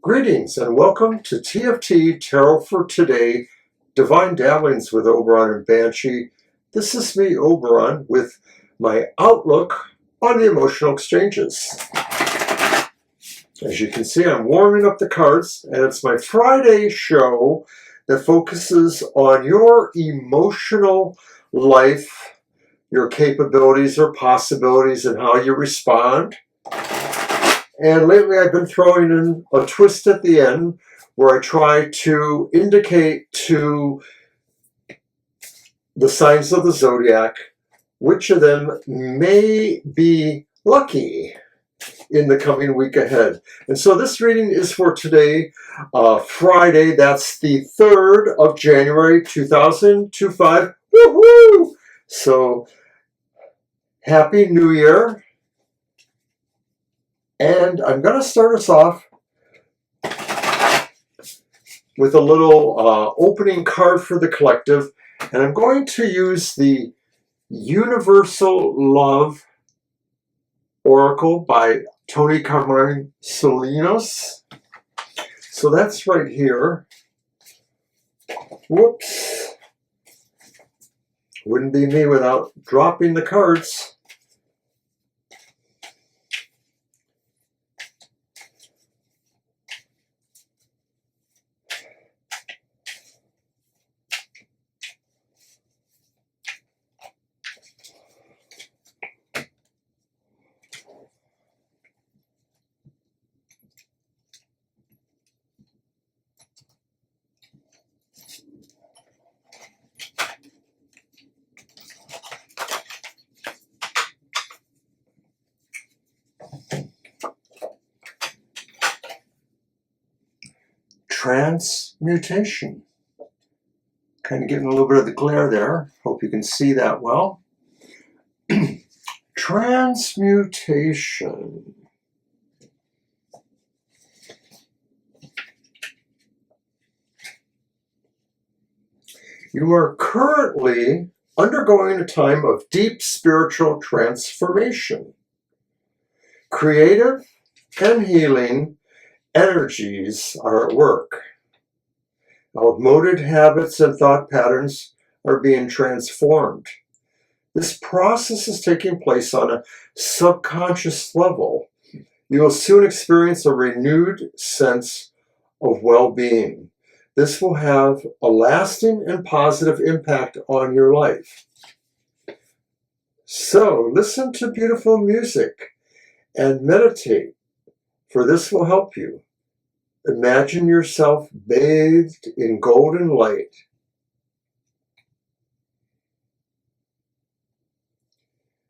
Greetings and welcome to TFT Tarot for Today, Divine Dabblings with Oberon and Banshee. This is me, Oberon, with my outlook on the emotional exchanges. As you can see, I'm warming up the cards, and it's my Friday show that focuses on your emotional life, your capabilities or possibilities, and how you respond. And lately I've been throwing in a twist at the end where I try to indicate to the signs of the zodiac which of them may be lucky in the coming week ahead. And so this reading is for today, Friday. That's the 3rd of January, 2025. Woohoo! So, Happy New Year. And I'm going to start us off with a little opening card for the collective. And I'm going to use the Universal Love Oracle by Tony Carmine Salinas. So that's right here. Whoops. Wouldn't be me without dropping the cards. Transmutation. Kind of getting a little bit of the glare there. Hope you can see that well. Transmutation. You are currently undergoing a time of deep spiritual transformation. Creative and healing energies are at work. Outmoded habits and thought patterns are being transformed. This process is taking place on a subconscious level. You will soon experience a renewed sense of well-being. This will have a lasting and positive impact on your life. So, listen to beautiful music and meditate, for this will help you. Imagine yourself bathed in golden light.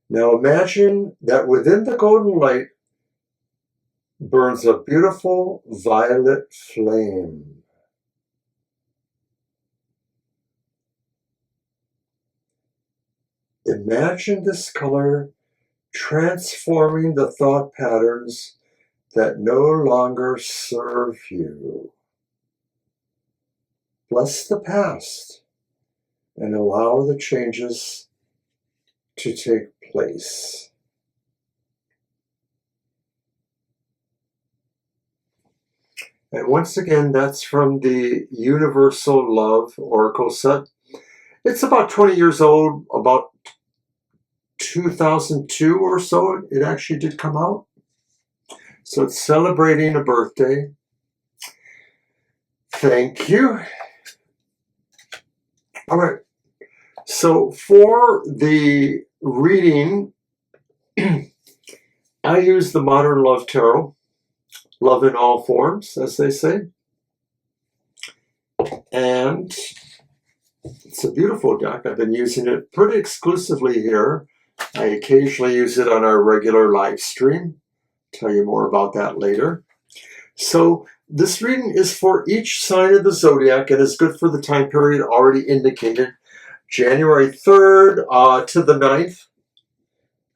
Now imagine that within the golden light burns a beautiful violet flame. Imagine this color transforming the thought patterns that no longer serve you. Bless the past and allow the changes to take place. And once again, that's from the Universal Love Oracle set. It's about 20 years old, about 2002 or so it actually did come out. So it's celebrating a birthday. Thank you. All right. So for the reading, I use the Modern Love Tarot. Love in all forms, as they say. And it's a beautiful deck. I've been using it pretty exclusively here. I occasionally use it on our regular live stream. Tell you more about that later. So this reading is for each sign of the zodiac and is good for the time period already indicated, January 3rd to the 9th.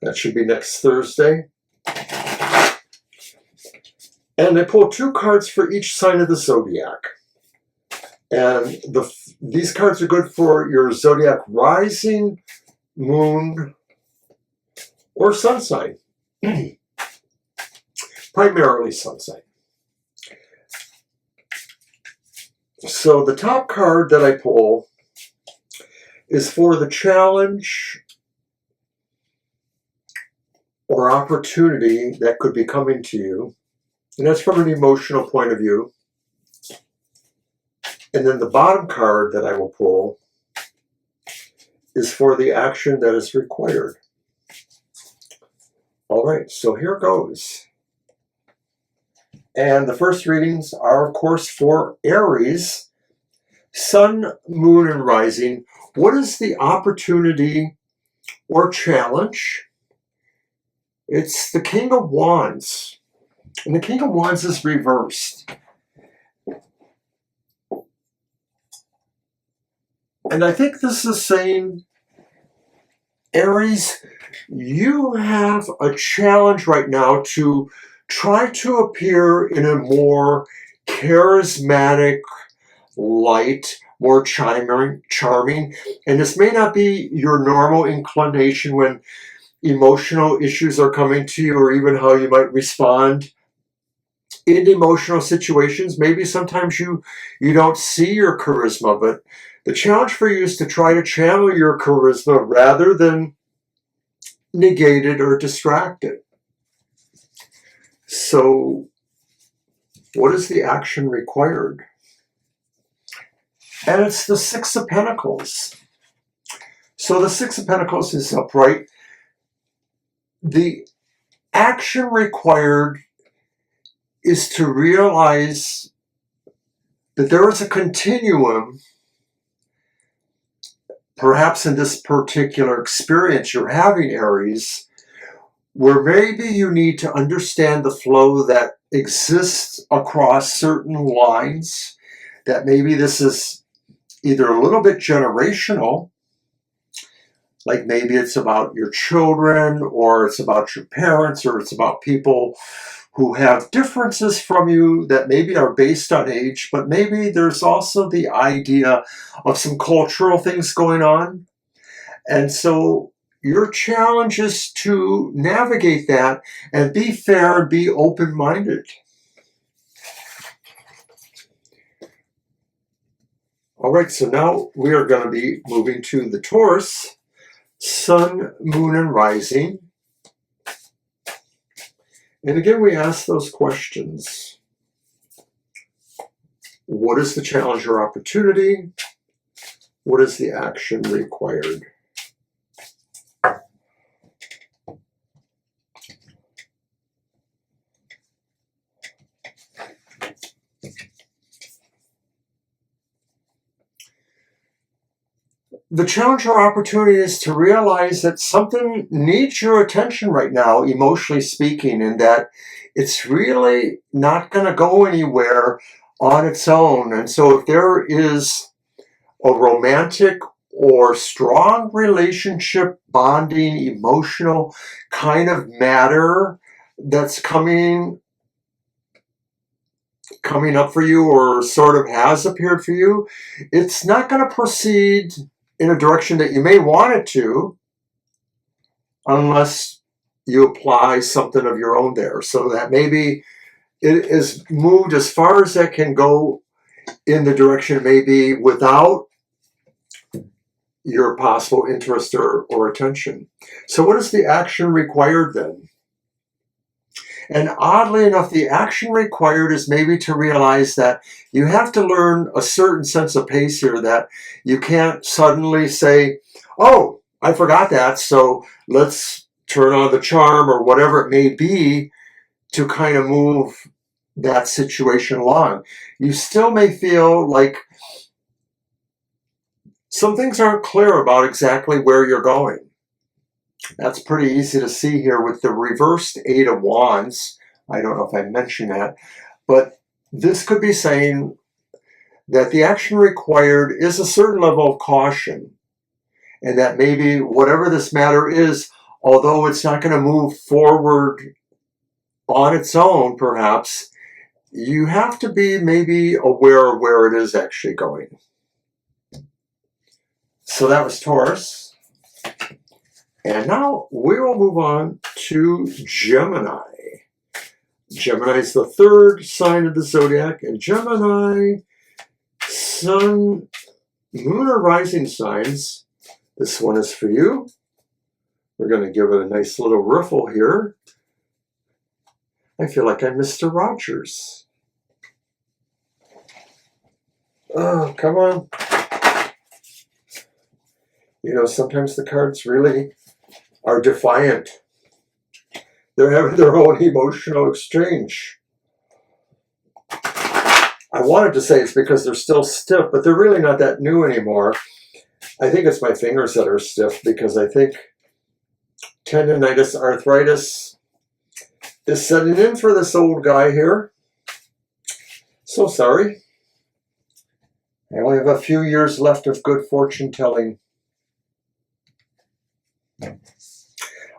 That should be next Thursday. And I pull 2 cards for each sign of the zodiac. And these cards are good for your zodiac rising, moon, or sun sign. Primarily sun sign. So the top card that I pull is for the challenge or opportunity that could be coming to you. And that's from an emotional point of view. And then the bottom card that I will pull is for the action that is required. All right, so here goes. And the first readings are, of course, for Aries, Sun, Moon, and Rising. What is the opportunity or challenge? It's the King of Wands. And the King of Wands is reversed. And I think this is saying, Aries, you have a challenge right now to try to appear in a more charismatic light, more charming. And this may not be your normal inclination when emotional issues are coming to you, or even how you might respond in emotional situations. Maybe sometimes you don't see your charisma, but the challenge for you is to try to channel your charisma rather than negate it or distract it. So what is the action required? And it's the Six of Pentacles. So the Six of Pentacles is upright. The action required is to realize that there is a continuum, perhaps in this particular experience you're having, Aries, where maybe you need to understand the flow that exists across certain lines, that maybe this is either a little bit generational, like maybe it's about your children, or it's about your parents, or it's about people who have differences from you that maybe are based on age, but maybe there's also the idea of some cultural things going on. And so your challenge is to navigate that and be fair and be open-minded. All right, so now we are going to be moving to the Taurus, Sun, Moon, and Rising. And again, we ask those questions. What is the challenge or opportunity? What is the action required? The challenge or opportunity is to realize that something needs your attention right now, emotionally speaking, and that it's really not going to go anywhere on its own. And so if there is a romantic or strong relationship, bonding, emotional kind of matter that's coming up for you, or sort of has appeared for you, it's not going to proceed in a direction that you may want it to, unless you apply something of your own there. So that maybe it is moved as far as that can go in the direction maybe without your possible interest or attention. So what is the action required then? And oddly enough, the action required is maybe to realize that you have to learn a certain sense of pace here, that you can't suddenly say, oh, I forgot that, so let's turn on the charm or whatever it may be to kind of move that situation along. You still may feel like some things aren't clear about exactly where you're going. That's pretty easy to see here with the reversed Eight of Wands. I don't know if I mentioned that, but this could be saying that the action required is a certain level of caution, and that maybe whatever this matter is, although it's not going to move forward on its own, perhaps, you have to be maybe aware of where it is actually going. So that was Taurus. And now we will move on to Gemini. Gemini is the third sign of the zodiac, and Gemini, Sun, Moon, or Rising signs, this one is for you. We're going to give it a nice little riffle here. I feel like I'm Mr. Rogers. Oh, come on. You know, sometimes the cards really are defiant. They're having their own emotional exchange. I wanted to say it's because they're still stiff, but they're really not that new anymore. I think it's my fingers that are stiff because I think tendonitis, arthritis is setting in for this old guy here. So sorry. I only have a few years left of good fortune telling.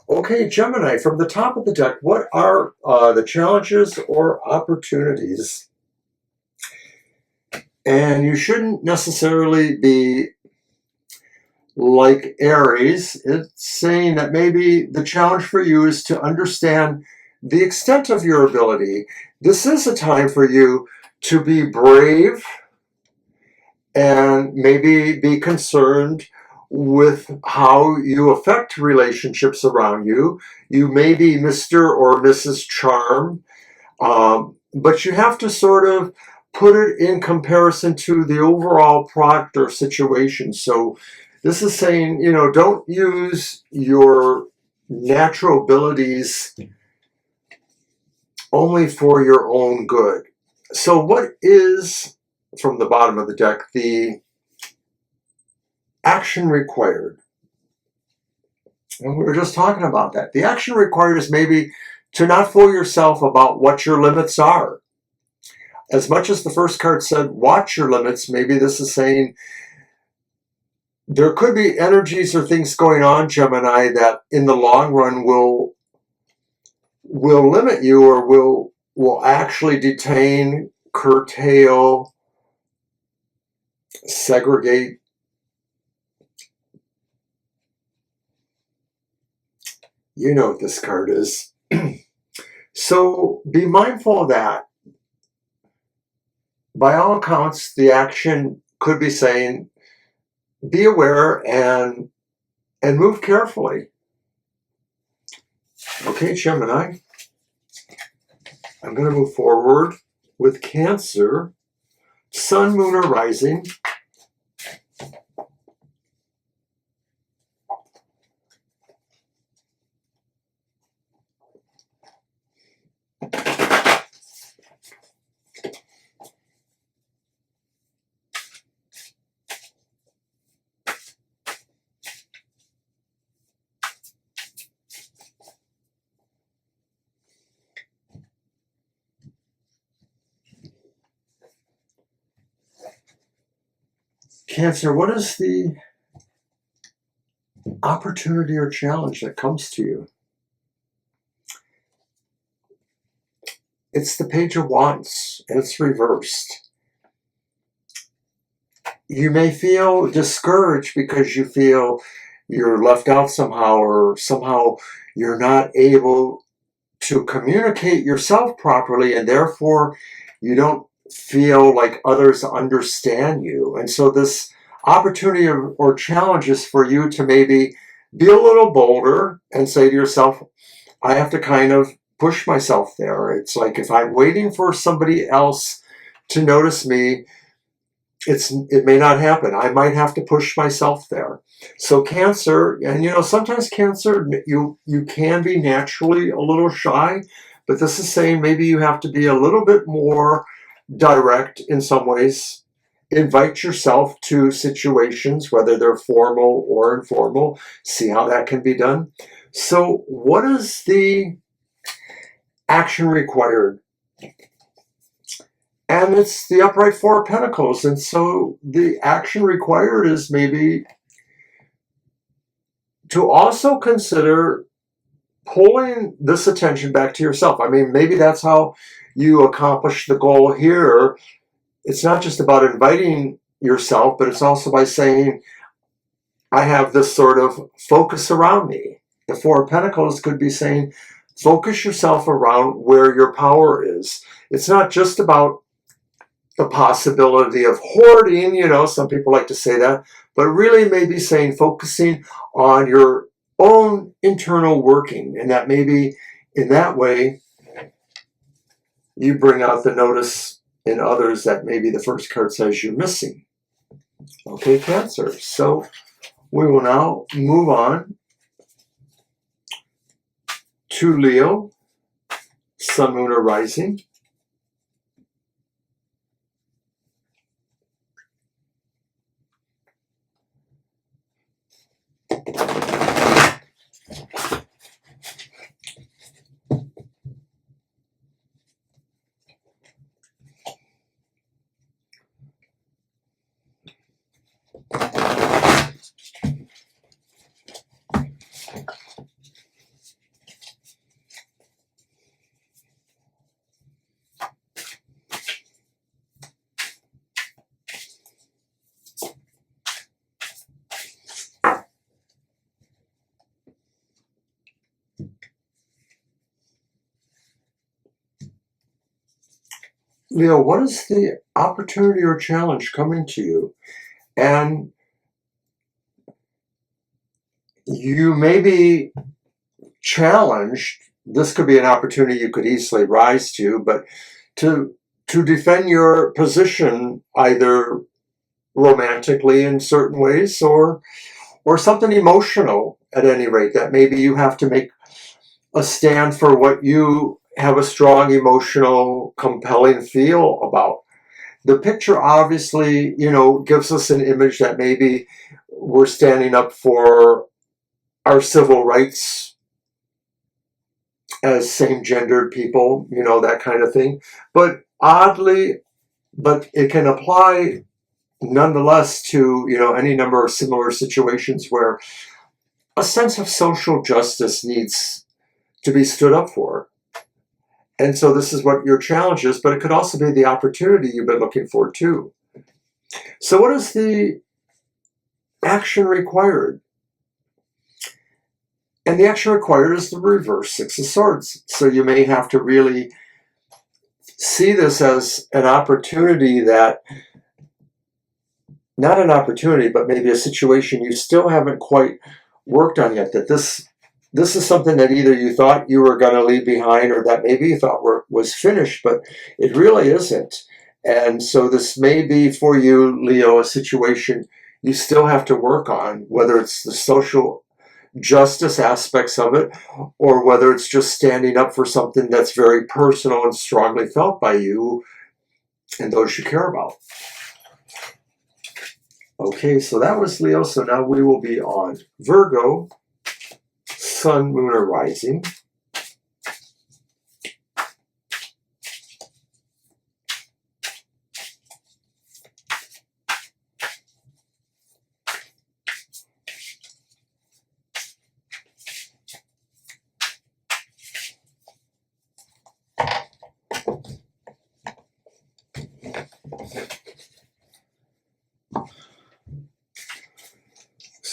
Okay, Gemini, from the top of the deck, what are the challenges or opportunities? And you shouldn't necessarily be like Aries. It's saying that maybe the challenge for you is to understand the extent of your ability. This is a time for you to be brave and maybe be concerned with how you affect relationships around you. You may be Mr. or Mrs. Charm, but you have to sort of put it in comparison to the overall product or situation. So this is saying, you know, don't use your natural abilities only for your own good. So what is, from the bottom of the deck, the action required? And we were just talking about that. The action required is maybe to not fool yourself about what your limits are. As much as the first card said, watch your limits, maybe this is saying there could be energies or things going on, Gemini, that in the long run will limit you or will actually detain, curtail, segregate. You know what this card is. So be mindful of that. By all accounts, the action could be saying, be aware and move carefully. Okay, Gemini. I'm going to move forward with Cancer, Sun, Moon, or Rising. Cancer, what is the opportunity or challenge that comes to you? It's the Page of Wands, and it's reversed. You may feel discouraged because you feel you're left out somehow, or somehow you're not able to communicate yourself properly, and therefore you don't feel like others understand you. And so this opportunity or challenge is for you to maybe be a little bolder and say to yourself, I have to kind of push myself there. It's like if I'm waiting for somebody else to notice me, it may not happen. I might have to push myself there. So Cancer, and you know, sometimes Cancer, you can be naturally a little shy, but this is saying maybe you have to be a little bit more direct in some ways. Invite yourself to situations, whether they're formal or informal. See how that can be done. So what is the action required? And it's the upright Four of Pentacles. And so the action required is maybe to also consider pulling this attention back to yourself. I mean, maybe that's how you accomplish the goal here. It's not just about inviting yourself, but it's also by saying, I have this sort of focus around me. The Four of Pentacles could be saying, focus yourself around where your power is. It's not just about the possibility of hoarding, some people like to say that, but really maybe saying focusing on your own internal working, and that maybe in that way you bring out the notice in others that maybe the first card says you're missing. Okay, Cancer. So we will now move on to Leo, Sun, Moon, or Rising. Leo, what is the opportunity or challenge coming to you? And you may be challenged. This could be an opportunity you could easily rise to, but to defend your position either romantically in certain ways or something emotional at any rate, that maybe you have to make a stand for what you have a strong emotional compelling feel about. The picture obviously gives us an image that maybe we're standing up for our civil rights as same-gendered people, that kind of thing. But it can apply nonetheless to, any number of similar situations where a sense of social justice needs to be stood up for. And so this is what your challenge is, but it could also be the opportunity you've been looking for too. So what is the action required? And the action required is the reverse Six of Swords. So you may have to really see this as an opportunity that, not an opportunity, but maybe a situation you still haven't quite worked on yet, that this is something that either you thought you were going to leave behind or that maybe you thought was finished, but it really isn't. And so this may be for you, Leo, a situation you still have to work on, whether it's the social justice aspects of it or whether it's just standing up for something that's very personal and strongly felt by you and those you care about. Okay, so that was Leo. So now we will be on Virgo, Sun, Moon, or Rising.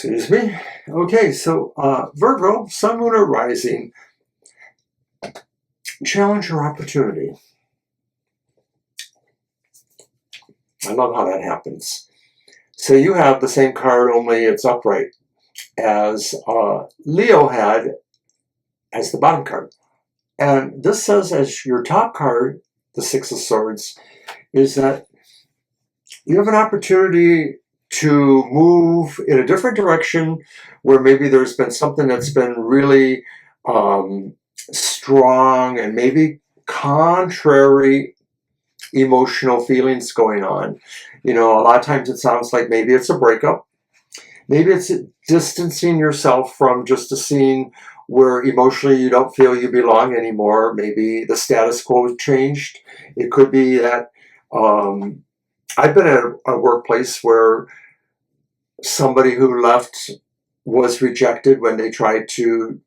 Excuse me. Okay, so Virgo, Sun, Moon, or Rising, challenge or opportunity. I love how that happens. So you have the same card, only it's upright, as Leo had as the bottom card. And this says as your top card, the Six of Swords, is that you have an opportunity to move in a different direction where maybe there's been something that's been really strong and maybe contrary emotional feelings going on. A lot of times it sounds like maybe it's a breakup. Maybe it's distancing yourself from just a scene where emotionally you don't feel you belong anymore. Maybe the status quo changed. It could be that I've been at a workplace where somebody who left was rejected when they tried to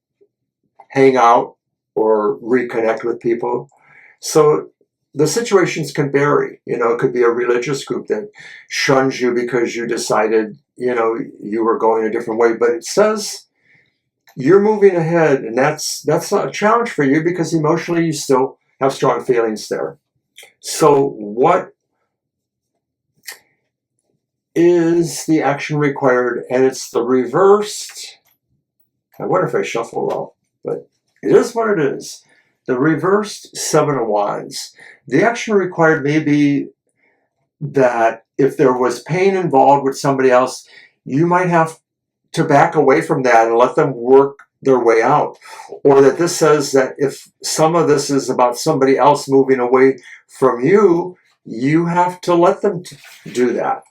hang out or reconnect with people. So the situations can vary. It could be a religious group that shuns you because you decided, you were going a different way. But it says you're moving ahead, and that's not a challenge for you because emotionally you still have strong feelings there. So what is the action required, and it's the reversed. I wonder if I shuffle well, but it is what it is. The reversed Seven of Wands. The action required may be that if there was pain involved with somebody else, you might have to back away from that and let them work their way out. Or that this says that if some of this is about somebody else moving away from you, you have to let them do that.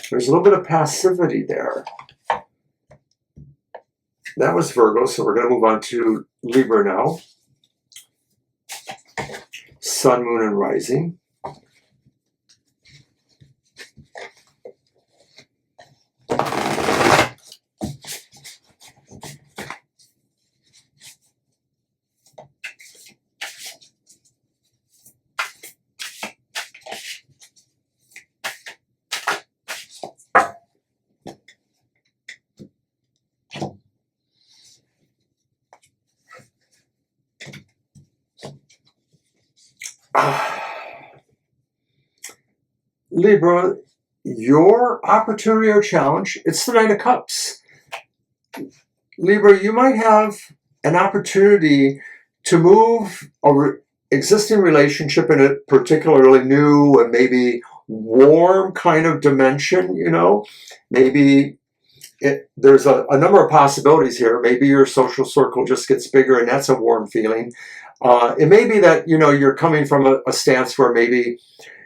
There's a little bit of passivity there. That was Virgo, so we're going to move on to Libra now. Sun, Moon, and Rising. Libra, your opportunity or challenge, it's the Nine of Cups. Libra, you might have an opportunity to move an existing relationship in a particularly new and maybe warm kind of dimension, you know. Maybe there's a number of possibilities here. Maybe your social circle just gets bigger and that's a warm feeling. It may be that, you know, you're coming from a stance where maybe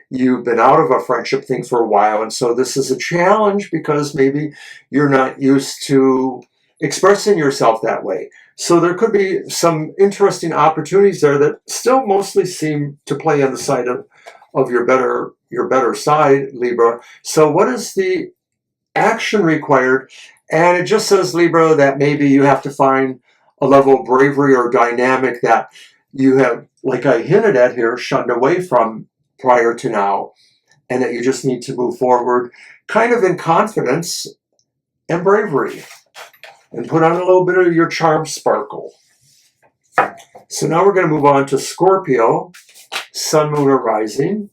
you've been out of a friendship thing for a while, and so this is a challenge because maybe you're not used to expressing yourself that way. So there could be some interesting opportunities there that still mostly seem to play on the side of your better side, Libra. So what is the action required? And it just says, Libra, that maybe you have to find a level of bravery or dynamic that you have, like I hinted at here, shunned away from prior to now, and that you just need to move forward kind of in confidence and bravery and put on a little bit of your charm sparkle. So now we're going to move on to Scorpio, Sun, Moon, or Rising.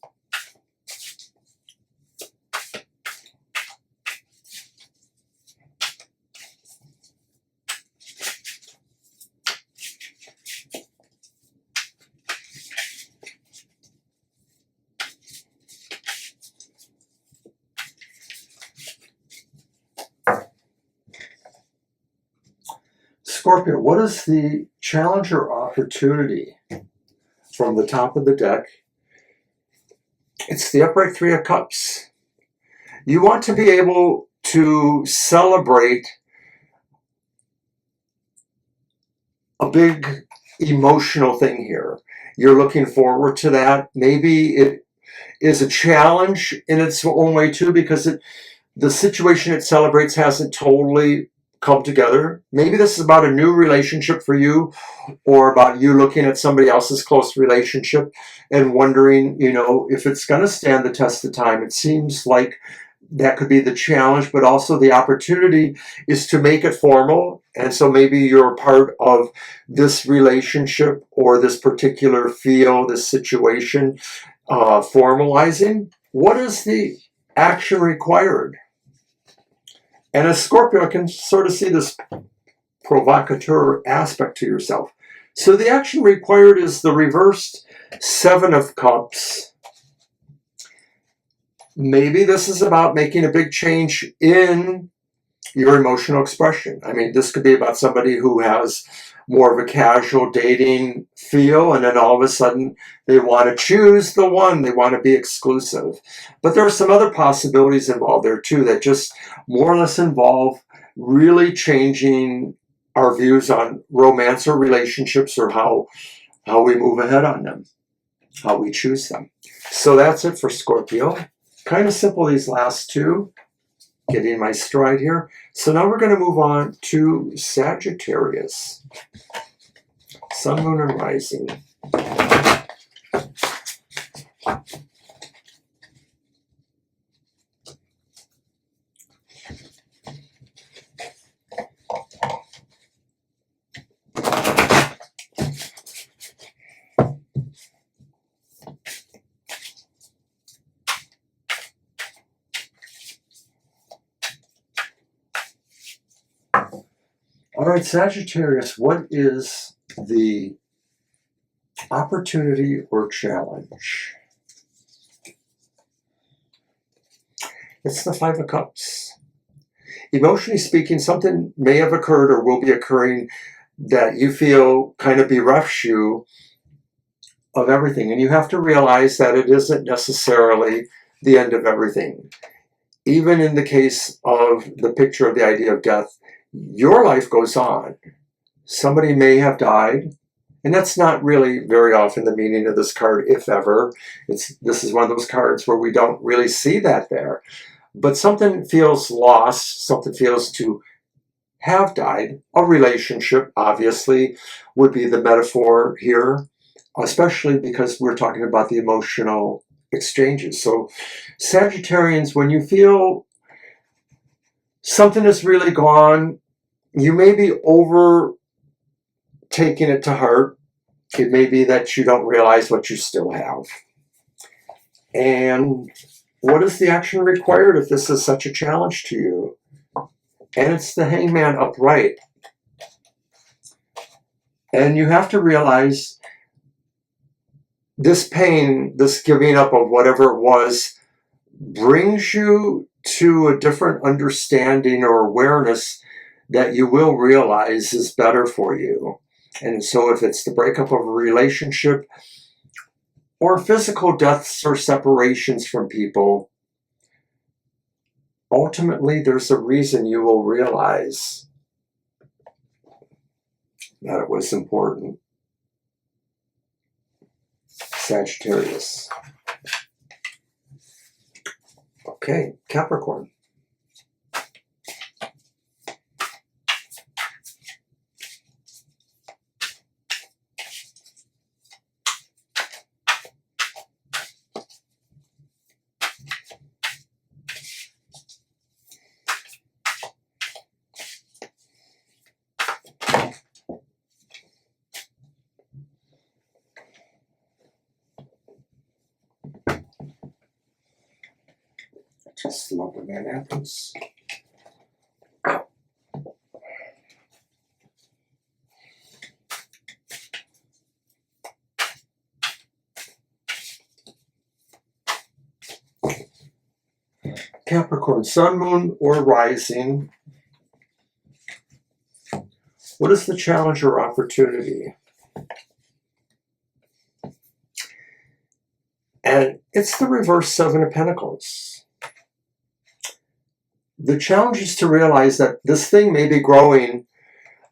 Scorpio, what is the challenge or opportunity from the top of the deck? It's the upright Three of Cups. You want to be able to celebrate a big emotional thing here. You're looking forward to that. Maybe it is a challenge in its own way too, because the situation it celebrates hasn't totally come together. Maybe this is about a new relationship for you, or about you looking at somebody else's close relationship and wondering, you know, if it's going to stand the test of time. It seems like that could be the challenge, but also the opportunity is to make it formal. And so maybe you're part of this relationship or this particular field, this situation, formalizing. What is the action required? And as Scorpio, I can sort of see this provocateur aspect to yourself. So the action required is the reversed Seven of Cups. Maybe this is about making a big change in your emotional expression. I mean, this could be about somebody who has more of a casual dating feel, and then all of a sudden they want to choose the one, they want to be exclusive. But there are some other possibilities involved there too that just more or less involve really changing our views on romance or relationships, or how we move ahead on them, how we choose them. So that's it for Scorpio. Kind of simple, these last two. Getting my stride here. So now we're going to move on to Sagittarius. Sun, Moon, and Rising. All right, Sagittarius, what is the opportunity or challenge? It's the Five of Cups. Emotionally speaking, something may have occurred or will be occurring that you feel kind of berefts you of everything. And you have to realize that it isn't necessarily the end of everything. Even in the case of the picture of the idea of death, your life goes on. Somebody may have died, and that's not really very often the meaning of this card, if ever. This is one of those cards where we don't really see that there. But something feels lost, something feels to have died. A relationship, obviously, would be the metaphor here, especially because we're talking about the emotional exchanges. So Sagittarians, when you feel something is really gone, you may be over taking it to heart. It may be that you don't realize what you still have. And what is the action required if this is such a challenge to you? And it's the Hangman upright. And you have to realize this pain, this giving up of whatever it was, brings you to a different understanding or awareness that you will realize is better for you. And so if it's the breakup of a relationship or physical deaths or separations from people, ultimately there's a reason you will realize that it was important. Sagittarius. Okay, Capricorn. Just love when that happens. Capricorn, sun, moon, or rising. What is the challenge or opportunity? And it's the reverse Seven of Pentacles. The challenge is to realize that this thing may be growing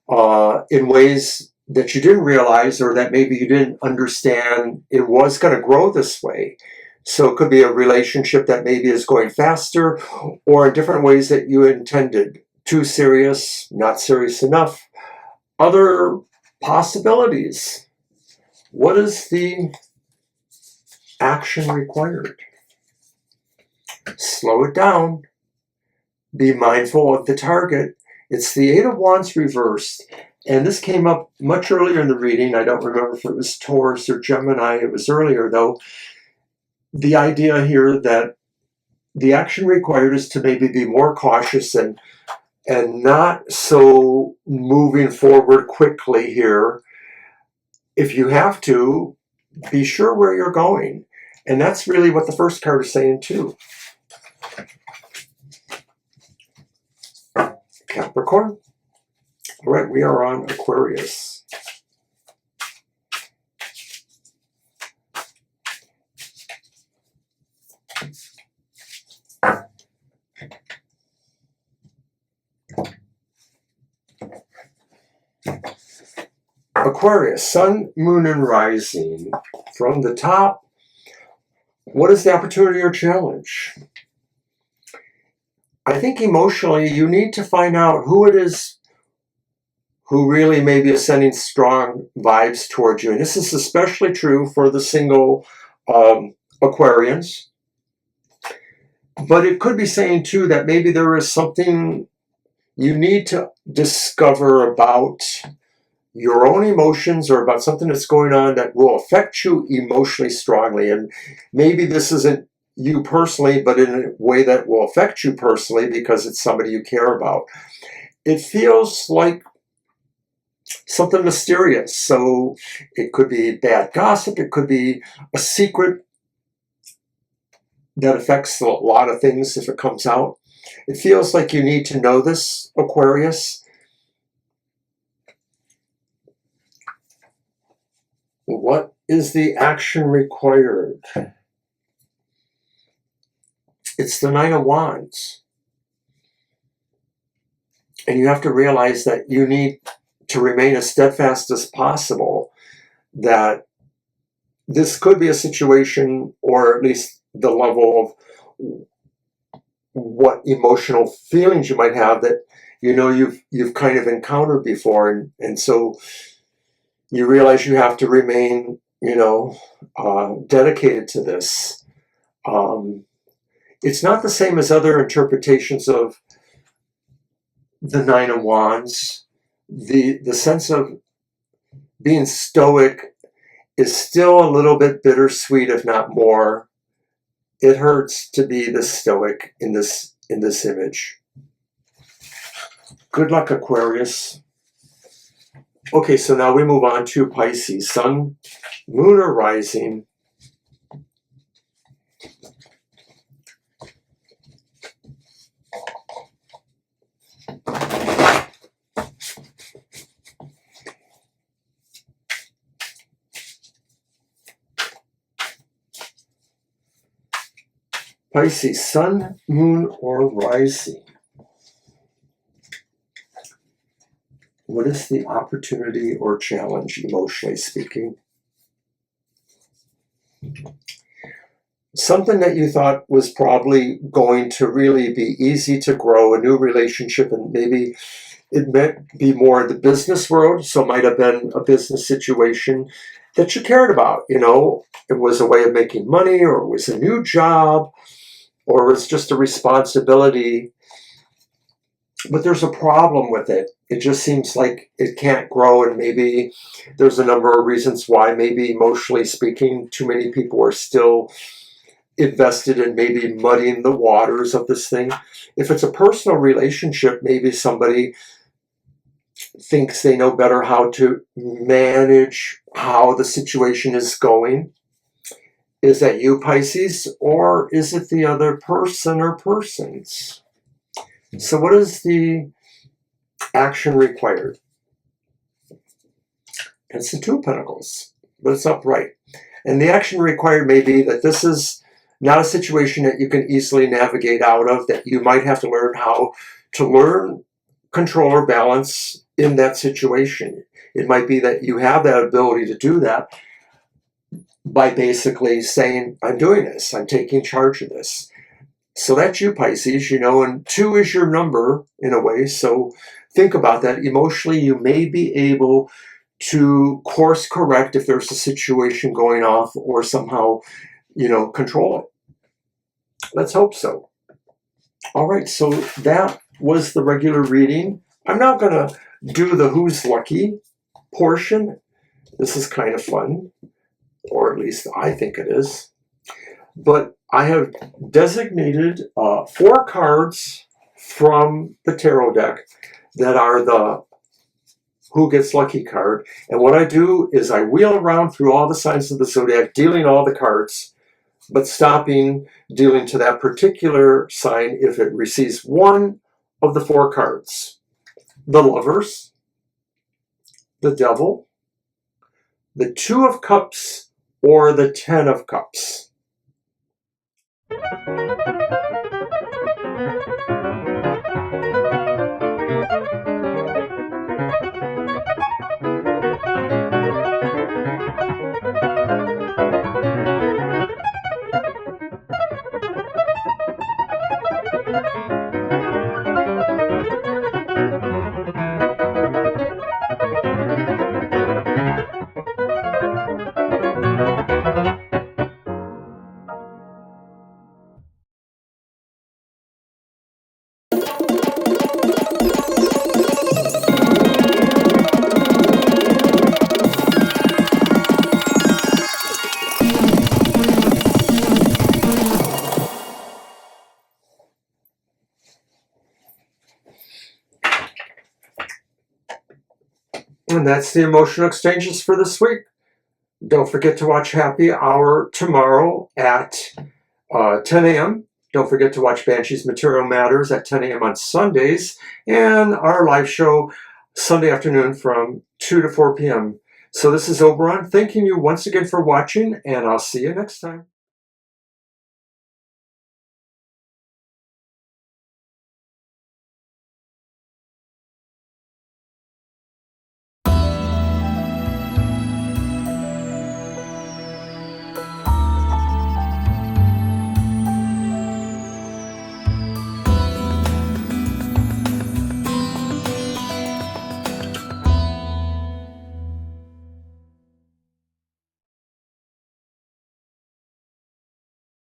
in ways that you didn't realize, or that maybe you didn't understand it was going to grow this way. So it could be a relationship that maybe is going faster, or in different ways that you intended. Too serious, not serious enough. Other possibilities. What is the action required? Slow it down. Be mindful of the target. It's the Eight of Wands reversed. And this came up much earlier in the reading. I don't remember if it was Taurus or Gemini. It was earlier, though. The idea here that the action required is to maybe be more cautious and not so moving forward quickly here. If you have to, be sure where you're going. And that's really what the first card is saying, too. Capricorn. All right, we are on Aquarius. Aquarius, sun, moon, and rising. From the top, what is the opportunity or challenge? I think emotionally you need to find out who it is who really maybe is sending strong vibes towards you. And this is especially true for the single Aquarians. But it could be saying, too, that maybe there is something you need to discover about your own emotions, or about something that's going on that will affect you emotionally strongly. And maybe this isn't you personally, but in a way that will affect you personally because it's somebody you care about. It feels like something mysterious. So it could be bad gossip. It could be a secret that affects a lot of things if it comes out. It feels like you need to know this, Aquarius. What is the action required? It's the Nine of Wands. And you have to realize that you need to remain as steadfast as possible, that this could be a situation, or at least the level of what emotional feelings you might have that you've kind of encountered before, and so you realize you have to remain dedicated to this. It's not the same as other interpretations of the Nine of Wands. The sense of being stoic is still a little bit bittersweet, if not more. It hurts to be the stoic in this image. Good luck, Aquarius. Okay, so now we move on to Pisces. Sun, Moon, or Rising. Pisces, Sun, Moon, or Rising. What is the opportunity or challenge, emotionally speaking? Something that you thought was probably going to really be easy to grow, a new relationship, and maybe it might be more in the business world, so it might have been a business situation that you cared about. It was a way of making money, or it was a new job, or it was just a responsibility. But there's a problem with it. It just seems like it can't grow, and maybe there's a number of reasons why. Maybe emotionally speaking, too many people are still invested in maybe muddying the waters of this thing. If it's a personal relationship, maybe somebody thinks they know better how to manage how the situation is going. Is that you, Pisces, or is it the other person or persons? So what is the action required? It's the Two of Pentacles, but it's upright. And the action required may be that this is not a situation that you can easily navigate out of, that you might have to learn how to control or balance in that situation. It might be that you have that ability to do that by basically saying, I'm doing this, I'm taking charge of this. So that's you, Pisces, and 2 is your number in a way. So think about that. Emotionally, you may be able to course correct if there's a situation going off, or somehow, control it. Let's hope so. All right, so that was the regular reading. I'm now going to do the Who's Lucky portion. This is kind of fun, or at least I think it is. But I have designated 4 cards from the tarot deck that are the Who Gets Lucky card. And what I do is I wheel around through all the signs of the zodiac, dealing all the cards, but stopping dealing to that particular sign if it receives one of the 4 cards. The Lovers, the Devil, the 2 of Cups, or the 10 of Cups. And that's the emotional exchanges for this week. Don't forget to watch Happy Hour tomorrow at 10 a.m. Don't forget to watch Banshee's Material Matters at 10 a.m. on Sundays, and our live show Sunday afternoon from 2 to 4 p.m. So this is Oberon, thanking you once again for watching, and I'll see you next time.